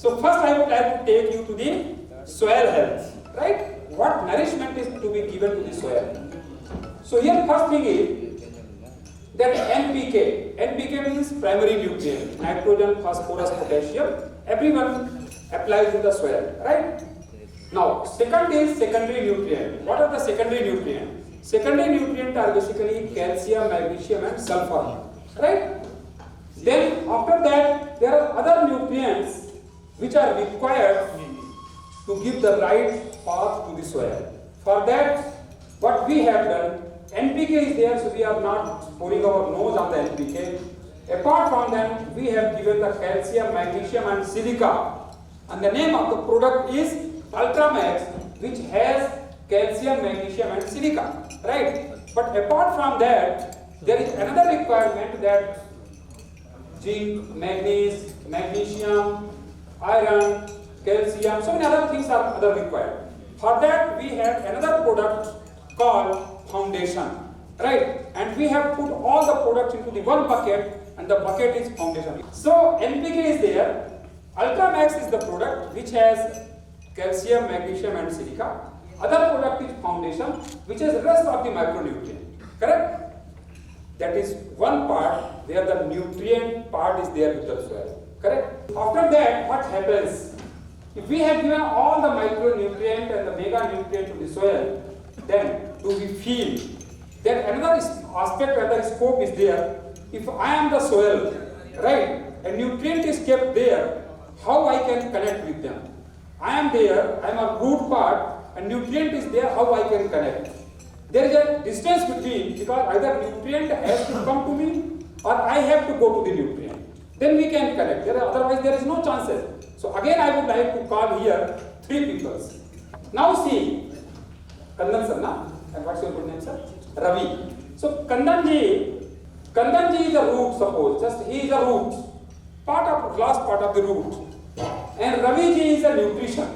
So first I would like to take you to the soil health, right? What nourishment is to be given to the soil? So here first thing is that NPK. NPK means primary nutrient, nitrogen, phosphorus, potassium. Everyone applies in the soil, right? Now second is secondary nutrient. What are the secondary nutrients? Secondary nutrients are basically calcium, magnesium and sulfur, right? Then after that there are other nutrients which are required to give the right path to the soil. For that, what we have done, NPK is there, so we are not pouring our nose on the NPK. Apart from them, we have given the calcium, magnesium and silica. And the name of the product is Ultramax, which has calcium, magnesium and silica, right? But apart from that, there is another requirement that zinc, manganese, magnesium, iron, calcium, so many other things are other required. For that, we have another product called foundation, right? And we have put all the products into the one bucket, and the bucket is foundation. So NPK is there, Ultramax is the product which has calcium, magnesium and silica. Other product is foundation, which has rest of the micronutrient, correct? That is one part where the nutrient part is there with the soil, correct? After that, what happens? If we have given all the micronutrient and the mega nutrient to the soil, then do we feel that another aspect, another scope is there? If I am the soil, right, and nutrient is kept there, how I can connect with them? I am there, I am a root part, and nutrient is there, how I can connect? There is a distance between, because either nutrient has to come to me or I have to go to the nutrient. Then we can connect. Otherwise there is no chances. So again I would like to call here three people. Now see, Kandan sir, na? And what's your good name, sir? Ravi. So Kandan ji is a root, suppose. Just he is a root. Last part of the root. And Ravi ji is a nutrition.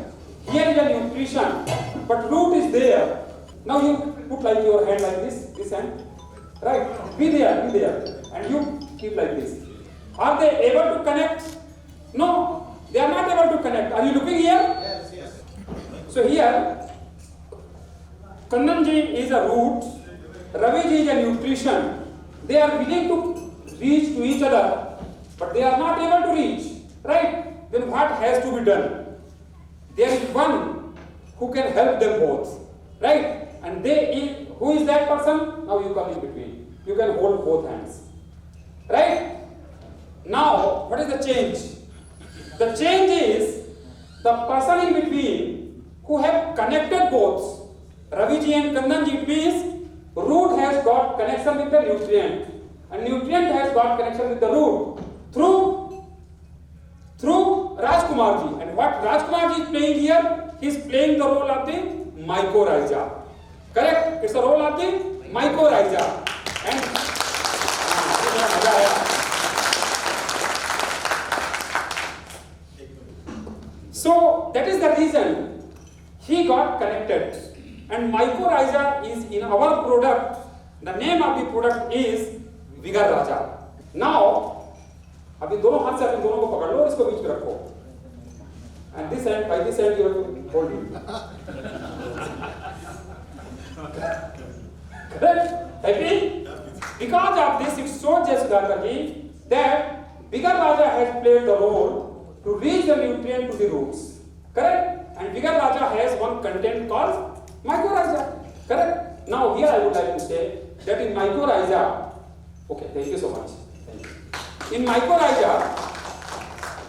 Here is a nutrition, but root is there. Now you put like your hand like this hand, right? Be there, and you keep like this. Are they able to connect? No, they are not able to connect. Are you looking here? Yes. So here, Kandanji is a root, Raviji is a nutrition. They are willing to reach to each other, but they are not able to reach, right? Then what has to be done? There is one who can help them both, right? And who is that person? Now you come in between. You can hold both hands, right? Now, what is the change? The change is the person in between who have connected both, Raviji and Kandanji. It means root has got connection with the nutrient, and nutrient has got connection with the root through Rajkumarji. And what Rajkumarji is playing here? He is playing the role of the mycorrhiza. Correct? It's the role of the mycorrhiza. And so that is the reason he got connected. And mycorrhiza is in our product. The name of the product is Vigor Raja. Now, अभी दोनों हाथ से अपने दोनों को पकड़ लो और इसको बीच में रखो. And this end, by this end you have to hold it. Correct? Happy? Because of this, it shows Sudhakarji that Vigor Raja has played the role to reach the nutrient to the roots. Correct? And Vigor Raja has one content called mycorrhiza. Correct? Now here I would like to say that in mycorrhiza, okay, thank you so much. Thank you. In mycorrhiza,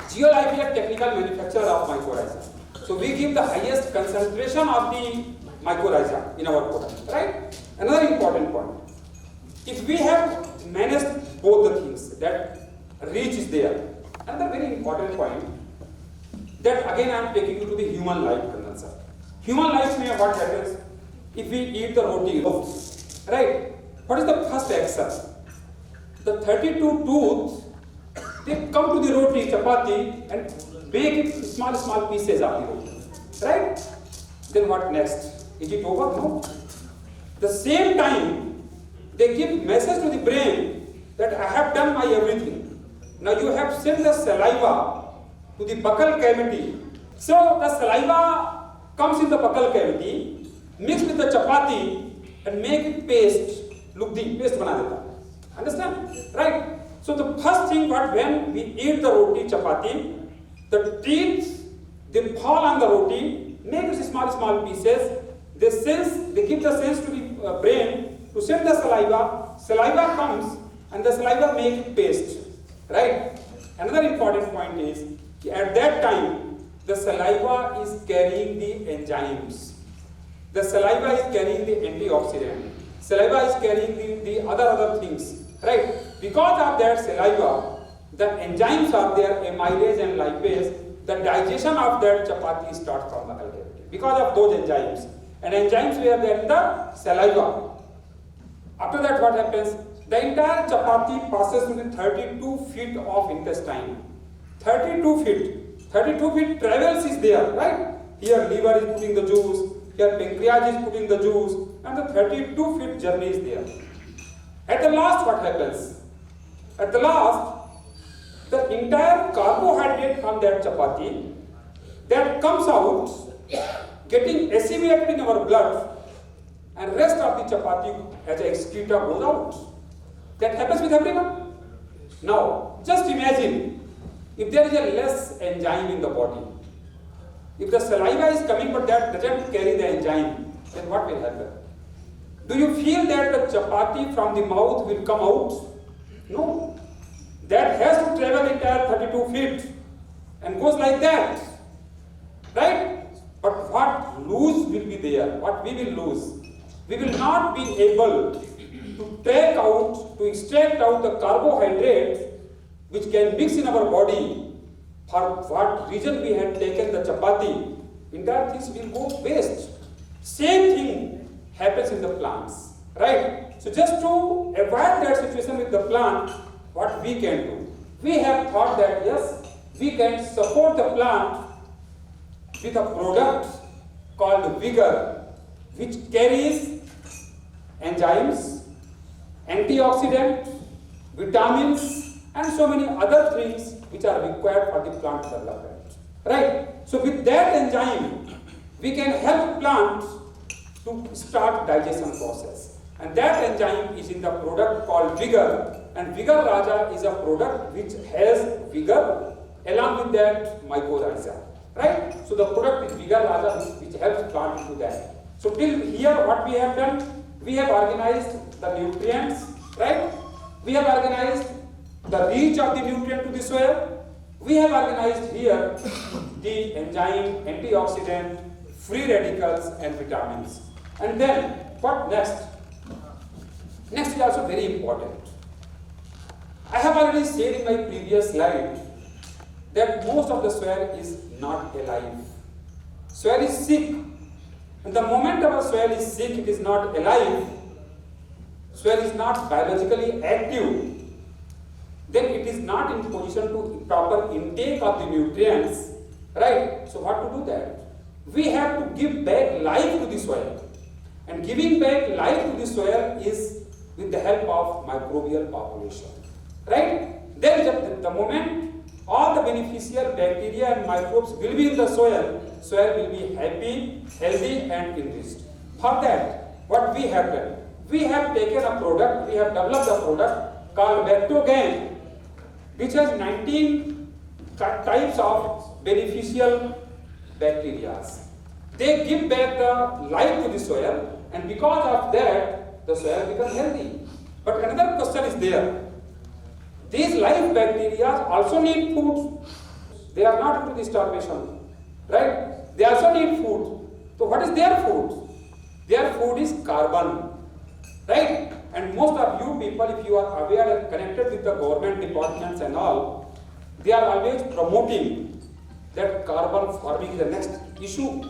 Geolife is a technical manufacturer of mycorrhiza. So we give the highest concentration of the mycorrhiza in our product, right? Another important point. If we have managed both the things, that reach is there. Another very important point, that again I am taking you to the human life, Kandan sir. Human life may what happens if we eat the roti, right? What is the first action? The 32 tooths, they come to the roti, chapati, and make it small pieces of the roti, right? Then what next? Is it over? No. The same time, they give message to the brain that I have done my everything. Now you have sent the saliva to the buccal cavity. So the saliva comes in the buccal cavity, mixed with the chapati and make it paste. Look, the paste bana deta. Understand? Right? So the first thing when we eat the roti chapati, the teeth, they fall on the roti, make small pieces. They give the sense to the brain to send the saliva. Saliva comes and the saliva make it paste. Right? Another important point is at that time the saliva is carrying the enzymes. The saliva is carrying the antioxidant. Saliva is carrying the other things. Right? Because of that saliva, the enzymes are there, amylase and lipase. The digestion of that chapati starts from the buccal cavity because of those enzymes. And enzymes were there in the saliva. After that, what happens? The entire chapati passes through the 32 feet of intestine. 32 feet. 32 feet travels is there, right? Here liver is putting the juice, here pancreas is putting the juice, and the 32 feet journey is there. At the last, what happens? At the last, the entire carbohydrate from that chapati that comes out, getting assimilated in our blood, and rest of the chapati as a excreta goes out. That happens with everyone. Now, just imagine if there is a less enzyme in the body. If the saliva is coming but that doesn't carry the enzyme, then what will happen? Do you feel that the chapati from the mouth will come out? No. That has to travel entire 32 feet and goes like that. Right? But what lose will be there? What we will lose? We will not be able to extract out the carbohydrate which can mix in our body. For what reason we had taken the chapati, entire things will go waste. Same thing happens in the plants, right? So just to avoid that situation with the plant, what we can do? We have thought that yes, we can support the plant with a product called Vigor, which carries enzymes, antioxidant, vitamins, and so many other things which are required for the plant development. Right? So with that enzyme, we can help plant to start digestion process. And that enzyme is in the product called Vigor. And Vigor Raja is a product which has vigor along with that mycorrhiza. Right? So the product is Vigor Raja which helps plant into that. So till here what we have done, we have organized the nutrients, right? We have organized the reach of the nutrient to the soil. We have organized here the enzyme, antioxidant, free radicals and vitamins. And then what next? Next is also very important. I have already said in my previous slide that most of the soil is not alive. Soil is sick. And the moment our soil is sick, it is not alive, soil is not biologically active, then it is not in position to proper intake of the nutrients, right? So what to do that? We have to give back life to the soil. And giving back life to the soil is with the help of microbial population, right? Then the moment all the beneficial bacteria and microbes will be in the soil will be happy, healthy and enriched. For that, what we have done? We have taken a product, we have developed a product called Bactogan, which has 19 types of beneficial bacteria. They give back the life to the soil, and because of that, the soil becomes healthy. But another question is there. These live bacteria also need food. They are not into the starvation, right? They also need food. So what is their food? Their food is carbon, right? And most of you people, if you are aware and connected with the government departments and all, they are always promoting that carbon farming is the next issue,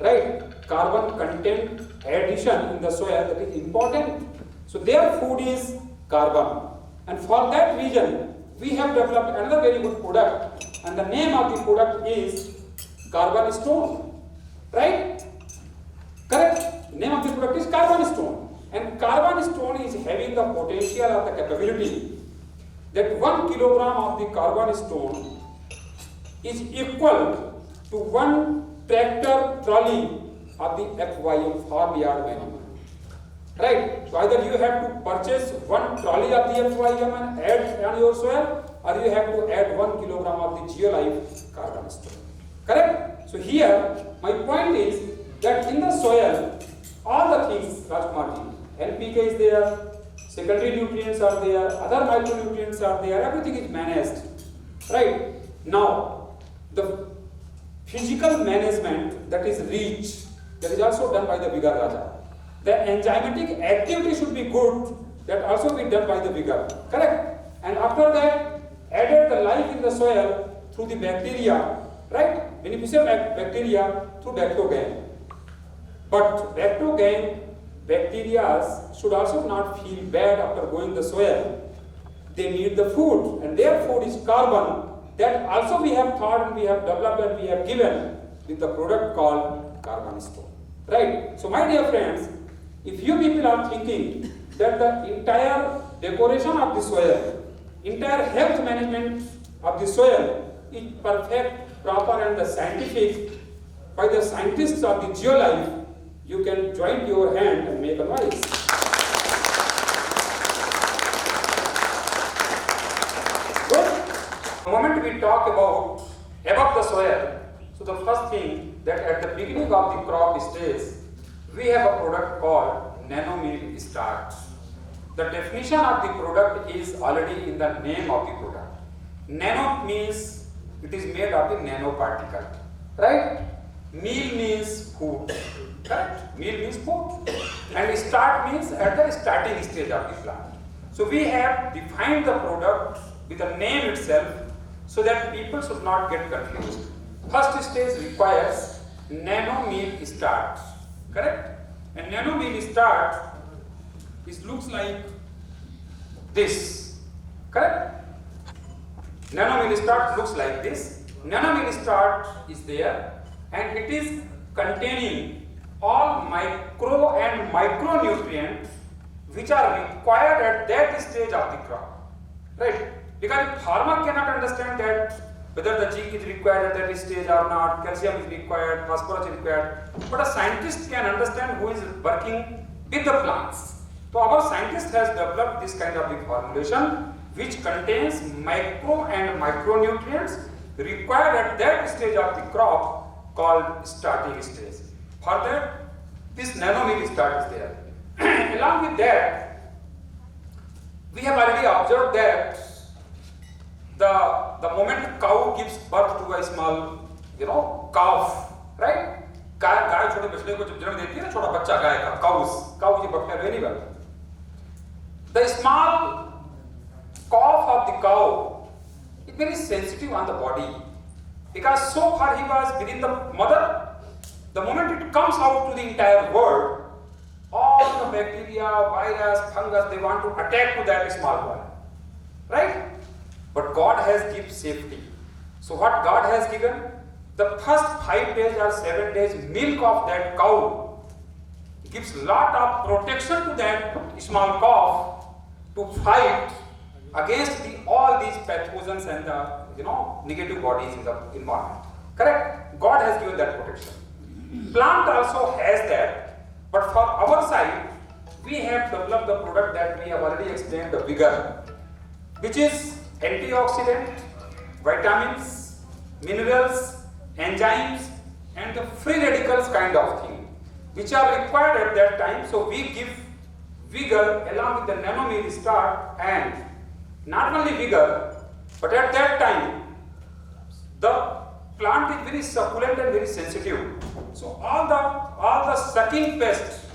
right? Carbon content addition in the soil, that is important. So their food is carbon. And for that reason, we have developed another very good product, and the name of the product is Carbon Stone, right? Correct? Name of the product is Carbon Stone. And Carbon Stone is having the potential or the capability that 1 kilogram of the carbon stone is equal to one tractor trolley of the FYM farmyard manure. Right? So either you have to purchase one trolley of the FYM and add on your soil, or you have to add 1 kilogram of the Geolife carbon stone. Correct? So here, my point is that in the soil, all the things, Rajkumarji, NPK is there, secondary nutrients are there, other micronutrients are there, everything is managed. Right? Now, the physical management that is reach, that is also done by the Vigor Raja. The enzymatic activity should be good, that also be done by the Vigor. Correct? And after that, added the life in the soil through the bacteria, right? Beneficial bacteria through Bactogain. But Bactogain bacteria should also not feel bad after going the soil. They need the food, and their food is carbon. That also we have thought and we have developed and we have given with the product called carbon stone. Right? So my dear friends, if you people are thinking that the entire decoration of the soil, entire health management of the soil is perfect, proper and the scientific by the scientists of the Geolife, you can join your hand and make a noise. Good. The moment we talk about above the soil, so the first thing that at the beginning of the crop stage, we have a product called nanomil starch. The definition of the product is already in the name of the product. Nano means it is made of the nanoparticle, right? Meal means food, correct? Meal means food. And start means at the starting stage of the plant. So we have defined the product with the name itself so that people should not get confused. First stage requires nanomil starch, correct? And nanomil starch looks like this, correct? Nanomil starch looks like this. Nanomil starch is there and it is containing all micro and micronutrients which are required at that stage of the crop, right? Because farmer cannot understand that whether the zinc is required at that stage or not, calcium is required, phosphorus is required, but a scientist can understand who is working with the plants. So our scientist has developed this kind of the formulation which contains micro and micronutrients required at that stage of the crop called starting stage. For that, this nanomil starch is there. Along with that, we have already observed that the moment cow gives birth to a small, calf, right? गाय छोटे बछड़े को जब जन्म देती है ना, छोटा बच्चा गाय का, cow is a buffalo animal. The small cough of the cow is very sensitive on the body because so far he was within the mother. The moment it comes out to the entire world, all the bacteria, virus, fungus, they want to attack to that small one, right? But God has given safety. So what God has given? The first 5 days or 7 days milk of that cow gives lot of protection to that small calf to fight against all these pathogens and the negative bodies in the environment. Correct? God has given that protection. Plant also has that, but for our side, we have developed the product that we have already explained, the Vigor, which is antioxidant, vitamins, minerals, enzymes, and the free radicals kind of thing, which are required at that time. So we give Vigor along with the nanomil starch, and not only Vigor, but at that time, the plant is very succulent and very sensitive. So all the sucking pests,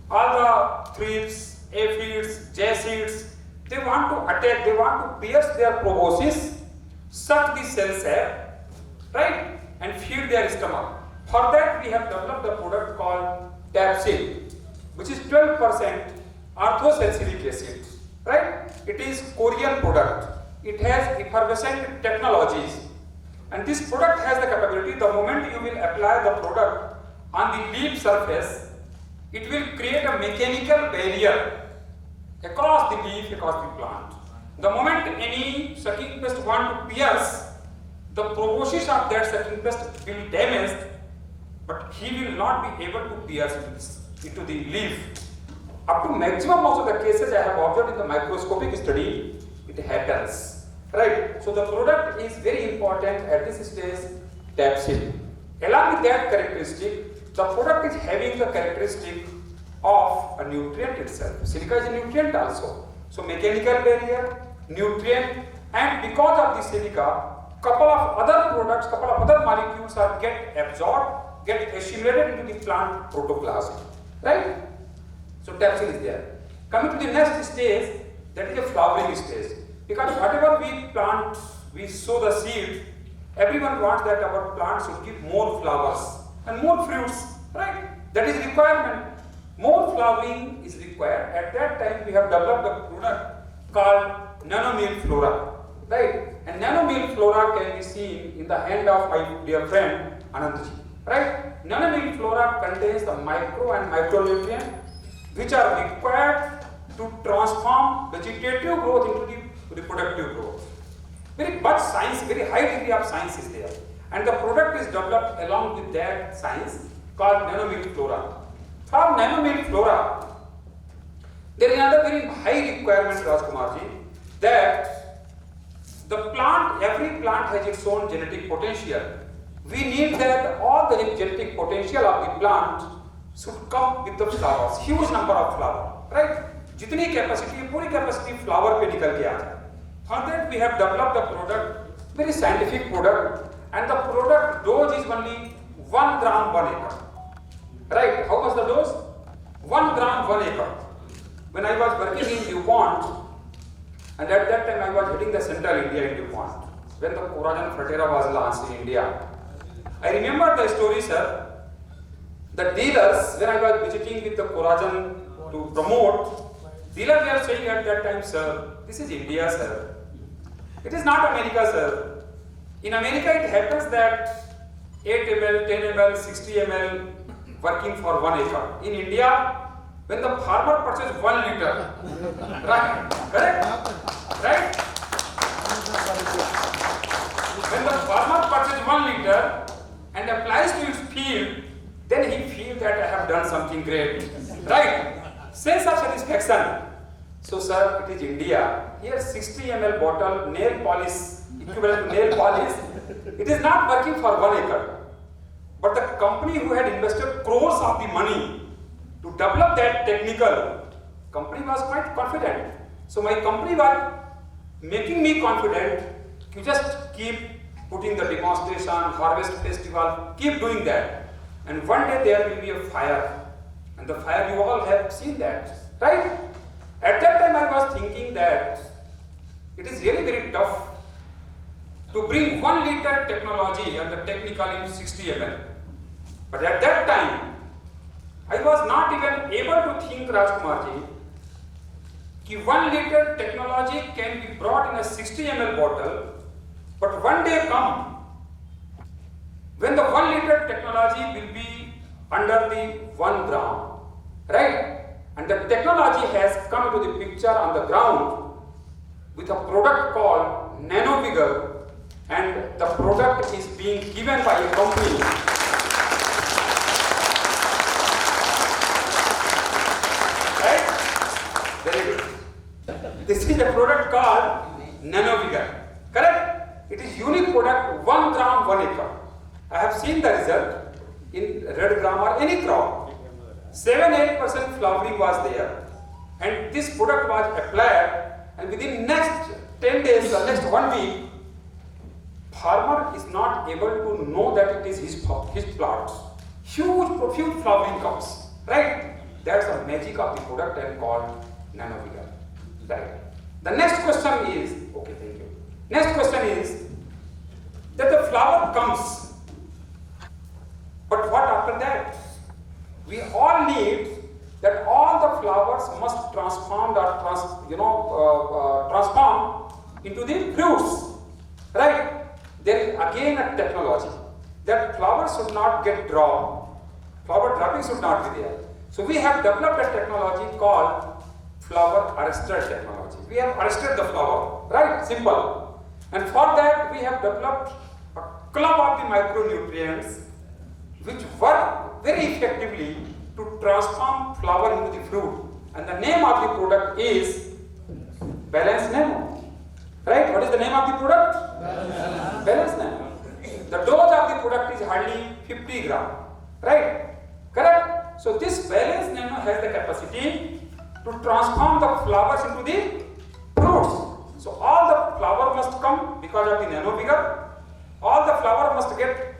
all the thrips, aphids, jaicids, they want to attack, they want to pierce their proboscis, suck the cell sap, right, and feed their stomach. For that we have developed a product called Tapsil, which is 12% orthosalicylic acid, right? It is Korean product. It has effervescent technologies. And this product has the capability, the moment you will apply the product on the leaf surface, it will create a mechanical barrier across the leaf, across the plant. The moment any sucking pest want to pierce, the proboscis of that sucking pest will be damaged, but he will not be able to pierce into the leaf. Up to maximum of the cases I have observed in the microscopic study, it happens, right? So the product is very important at this stage, Tapsil. Along with that characteristic, the product is having the characteristic of a nutrient itself. Silica is a nutrient also. So mechanical barrier, nutrient, and because of the silica, couple of other products, couple of other molecules are get absorbed, get assimilated into the plant protoplasm, right? So Tapsil is there. Coming to the next stage, that is a flowering stage. Because whatever we plant, we sow the seed, everyone wants that our plant should give more flowers and more fruits, right? That is requirement. More flowering is required. At that time, we have developed a product called nanomale flora, right? And nanomale flora can be seen in the hand of my dear friend Anandji, right? Nanomale flora contains the micro and micronutrient which are required to transform vegetative growth into the reproductive growth. Very much science, very high degree of science is there. And the product is developed along with that science called nanomale flora. From nanomale flora, there is another very high requirement, Rajkumarji, that the plant, every plant has its own genetic potential. We need that all the genetic potential of the plant should come with the flowers, huge number of flowers, right? जितनी capacity है पूरी capacity flower पे निकल के आ जाए. For that we have developed a product, very scientific product, and the product dose is only 1 gram 1 acre. Right? How much the dose? 1 gram 1 acre. When I was working in DuPont, and at that time I was heading the Central India in DuPont, when the Coragen Ferterra was launched in India. I remember the story, sir. The dealers, when I was visiting with the Coragen to promote, dealers were saying at that time, sir, this is India, sir. It is not America, sir. In America, it happens that 8 ml, 10 ml, 60 ml working for 1 acre. In India, when the farmer purchases 1 liter, right? Correct? Right? When the farmer purchases 1 liter and applies to his field, then he feels that I have done something great. Right? Sense of satisfaction. So, sir, it is India. Here, 60 ml bottle, nail polish, equivalent to nail polish. It is not working for 1 acre. But the company who had invested crores of the money to develop that technical, company was quite confident. So my company was making me confident. You just keep putting the demonstration, harvest festival, keep doing that. And one day there will be a fire. And the fire, you all have seen that, right? At that time I was thinking that it is really very tough to bring 1 liter technology and the technical in 60 ml. But at that time, I was not even able to think, Rajkumarji, that 1 liter technology can be brought in a 60 ml bottle, but one day come when the 1 liter technology will be under the 1 gram, right? And the technology has come into the picture on the ground with a product called NanoVigor, and the product is being given by a company. Right? Very good. This is a product called NanoVigor. Correct? It is unique product, 1 gram 1 acre. I have seen the result in red gram or any crop. 7-8% flowering was there, and this product was applied, and within next 10 days or next 1 week, farmer is not able to know that it is his plants. Huge flowering comes, right? That's the magic of the product and called NanoVigor, right? The next question is, okay, thank you. Next question is that the flower comes, but what after that? We all need that all the flowers must transform into the fruits, right? There is again a technology that flowers should not get dropped, flower dropping should not be there. So we have developed a technology called flower arrested technology. We have arrested the flower, right? Simple. And for that we have developed club of the micronutrients which work very effectively to transform flower into the fruit. And the name of the product is Balance Nano. Right? What is the name of the product? Balance Nano. The dose of the product is hardly 50 gram. Right? Correct? So this Balance Nano has the capacity to transform the flowers into the fruits. So all the flower must come because of the nano figure. All the flower must get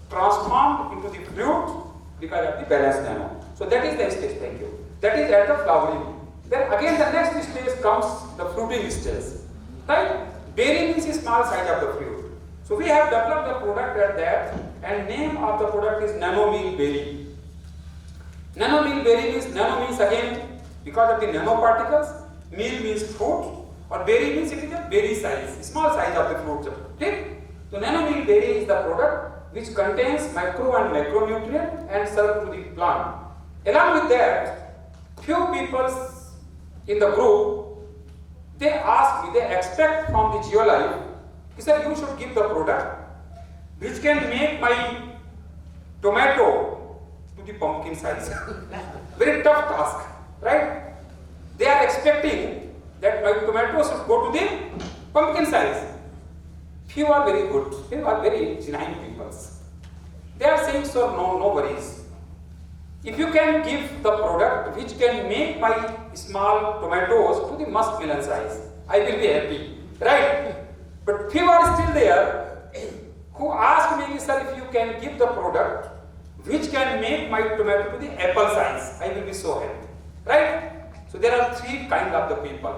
transformed into the fruit because of the Balance Nano. So that is the stage. Thank you. That is at the flowering. Then again the next stage comes the fruiting stage. Right? Berry means a small size of the fruit. So we have developed the product at that, and name of the product is Nano Meal Berry. Nano Meal Berry means again because of the nanoparticles. Meal means fruit, or berry means it is a berry size, small size of the fruit. Okay? So Nano Meal Berry is the product which contains micro and macronutrient and serve to the plant. Along with that, few people in the group, they ask me, they expect from the Geolife, he said, you should give the product which can make my tomato to the pumpkin size. Very tough task, right? They are expecting that my tomato should go to the pumpkin size. Few are very good, few are very genuine people. They are saying, sir, no worries. If you can give the product which can make my small tomatoes to the muskmelon size, I will be happy, right? But few are still there who ask me, sir, if you can give the product which can make my tomato to the apple size, I will be so happy, right? So there are three kinds of the people.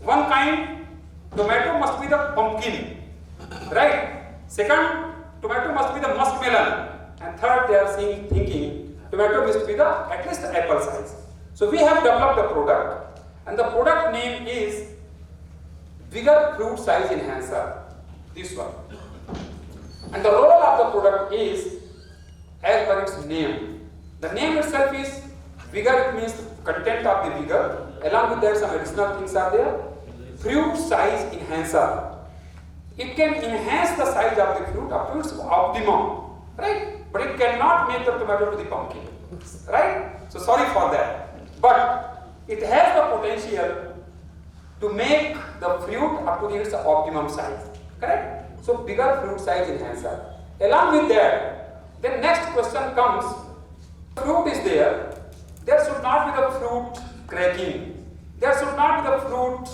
One kind, tomato must be the pumpkin, right? Second, tomato must be the muskmelon. And third, they are thinking, tomato must be the at least the apple size. So we have developed the product, and the product name is Vigor Fruit Size Enhancer, this one. And the role of the product is as per its name. The name itself is vigor, it means content of the vigor. Along with that, some additional things are there. Fruit size enhancer. It can enhance the size of the fruit up to its optimum, right? But it cannot make the tomato to the pumpkin, right? So sorry for that. But it has the potential to make the fruit up to its optimum size, correct? So bigger fruit size enhancer. Along with that, the next question comes, fruit is there should not be the fruit cracking, there should not be the fruit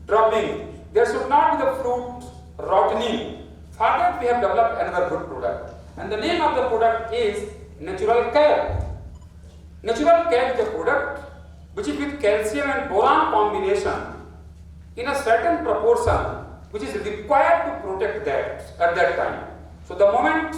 dropping, there should not be the fruit rotting. For that we have developed another good product. And the name of the product is Natural Care. Natural Care is a product which is with calcium and boron combination in a certain proportion which is required to protect that at that time. So the moment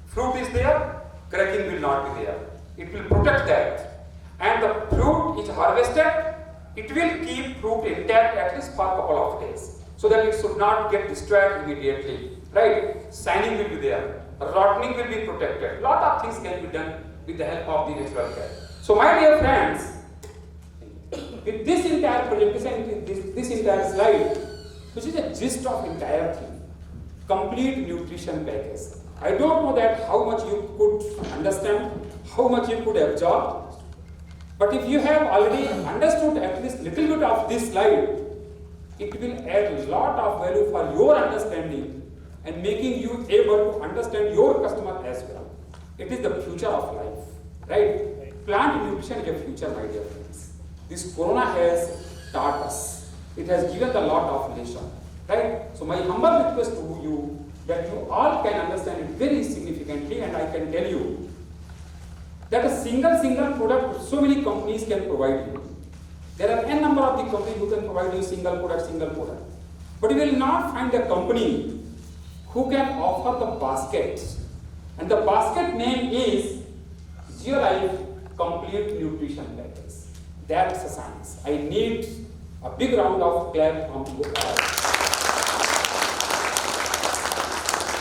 fruit is there, cracking will not be there. It will protect that. And the fruit is harvested, it will keep fruit intact at least for a couple of days, so that it should not get destroyed immediately, right? Shining will be there, rotting will be protected. Lot of things can be done with the help of the Natural Care. So my dear friends, with this entire presentation, this entire slide, which is a gist of entire thing, complete nutrition package. I don't know that how much you could understand, how much you could absorb, but if you have already understood at least little bit of this slide, it will add a lot of value for your understanding and making you able to understand your customer as well. It is the future of life, right? Plant nutrition is a future, my dear friends. This corona has taught us. It has given a lot of lesson, right? So my humble request to you that you all can understand it very significantly, and I can tell you that a single product so many companies can provide you. There are n number of the companies who can provide you single product. But you will not find a company who can offer the basket. And the basket name is Geolife Complete Nutrition Package. That's a science. I need a big round of clap from you all.